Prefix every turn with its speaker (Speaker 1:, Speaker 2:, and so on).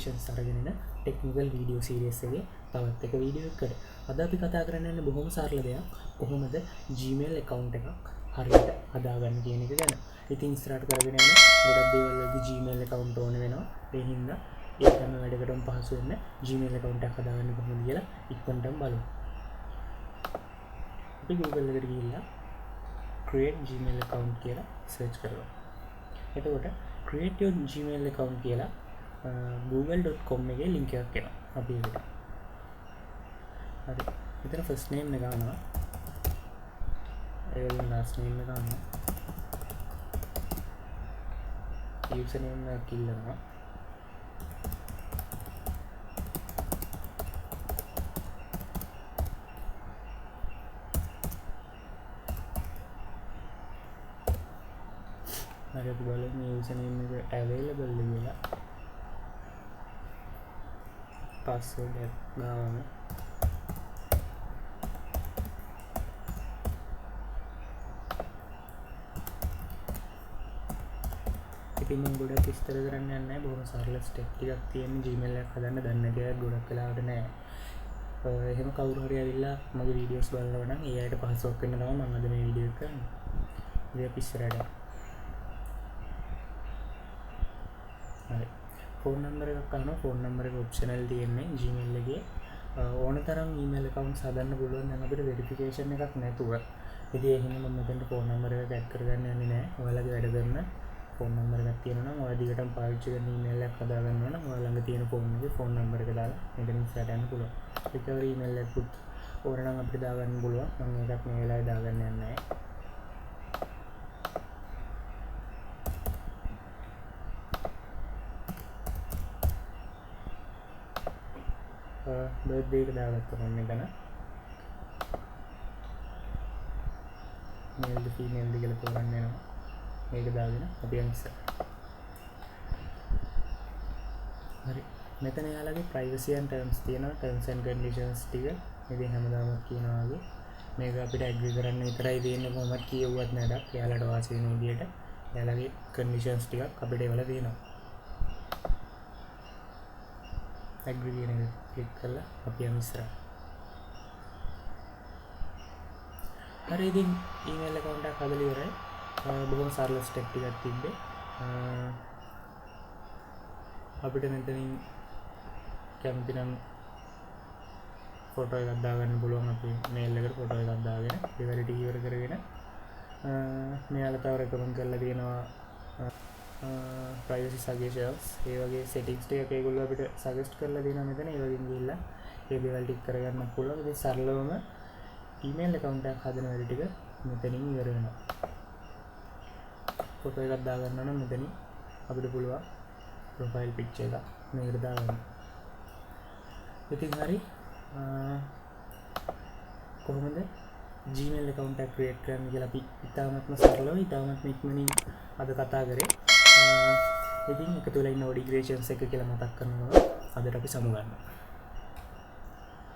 Speaker 1: notifications අරගෙන එන technical video series එකේ තවත් එක වීඩියෝ එකකට. අද අපි කතා කරන්න යන්නේ බොහොම සරල දෙයක්. කොහොමද Gmail account එකක් හරියට හදාගන්න කියන එක ගැන. ඉතින් ඉස්සරහට කරගෙන යන ගොඩක් දේවල් වලදී Gmail account ඕන වෙනවා. ඒ හින්දා ඒ කරන වැඩකටම පහසු වෙන්න Gmail account එකක් හදාගන්න කොහොමද කියලා ඉක්මනටම බලමු. අපි Google එකට ගිහිල්ලා create Gmail account කියලා search කරනවා. එතකොට create your Gmail account කියලා google.com එකේ link එකක් එනවා. අපි ඒකට. හරි. මෙතන first name එක ගන්නවා. ඒ වගේම last name එක ගන්නවා. username එක ඉල්ලනවා. හරි අපි බලමු username එක available කියලා. password එක ගාවම ඉතින් මම ගොඩක් විස්තර කරන්න යන්නේ නැහැ. බොහොම සරල ස්ටෙප් ටිකක් තියෙන Gmail එකක් හදන්න දන්න කෙනෙක් ගොඩක් වෙලාවට නැහැ. එහෙම කවුරු හරි ඇවිල්ලා මගේ වීඩියෝස් බලනවා නම් ඒ අයට පහසුවක් වෙන්න තමයි මම අද මේ වීඩියෝ එක කරන්නේ. ඉතින් අපි ඉස්සරහට හරි ෆෝන් නම්බර් එකක් ගන්නවා. ෆෝන් නම්බර් එක ඔප්ෂනල් තියෙන්නේ Gmail එකේ. ඕන තරම් ඊමේල් accounts හදන්න පුළුවන් නම් අපිට වෙරිෆිකේෂන් එකක් නැතුව. ඉතින් ඒ හින්දා මම මෙතනට ෆෝන් නම්බර් එක ඇඩ් කරගන්න යන්නේ නැහැ. ඔයාලගේ වැඩ කරන ෆෝන් නම්බර් එකක් තියෙනවා නම් ඔයා දිගටම පාවිච්චි කරන ඊමේල් එකක් හදාගන්නවා නම් ඔයා ළඟ තියෙන ෆෝන් එකේ ෆෝන් නම්බර් එක දාලා මෙතනින් ඉස්සරහට යන්න පුළුවන්. රිකවරි ඊමේල් එකකුත් ඕන නම් අපිට දාගන්න පුළුවන්. මම ඒකත් මේ වෙලාවේ දාගන්න යන්නේ නැහැ. birthday එක දාගත්තා මම මෙතන. male female කියලා තෝරන්න වෙනවා. මේක දාගෙන අපි යන්න ඉස්සර. හරි. මෙතන යාළුවගේ privacy and terms තියෙනවා. terms and conditions ටික. ඉතින් හැමදාම කියනවා වගේ මේක අපිට agree කරන්න විතරයි දෙන්නේ. කොහොමද කියවුවත් නැඩක්. යාළුවට වාසි වෙන විදියට යාළුවගේ conditions ටිකක් අපිට ඒවල දෙනවා. agree කියන එක ක්ලික් කරලා අපි යමු ඉස්සරහ. හරි ඉතින් ඊමේල් account එකක් හදලා ඉවරයි. බොහොම සරල ස්ටෙප් ටිකක් තිබ්බේ. අපිට මෙතනින් කැමති නම් ෆොටෝ එකක් දාගන්න පුළුවන්. අපි මේල් එකට ෆොටෝ එකක් දාගෙන ඉවරටි ඉවර කරගෙන මෙයාලා තව රෙකමන්ඩ් කරලා තියෙනවා privacy suggestions. ඒ වගේ settings ටික ඒගොල්ලෝ අපිට suggest කරලා දෙනවා මෙතන. ඒ වගේ ගිහිල්ලා ඒ දේවල් ටික කරගන්න පුළුවන්. ඉතින් සරලවම email account එකක් හදන වැඩ ටික මෙතනින් ඉවර වෙනවා. ෆොටෝ එකක් දාගන්න නම් මෙතනින් අපිට පුළුවන් profile picture එක මේකට දාගන්න. ඉතින් හරි කොහොමද Gmail account එක create කරන්න කියලා අපි ඉතාමත්ම සරලව ඉතාමත්ම ඉක්මනින් අද කතා කරේ. ඉතින් එකතු වෙලා ඉන්න notifications එක කියලා මතක් කරනවා. අදට අපි සමු ගන්නවා.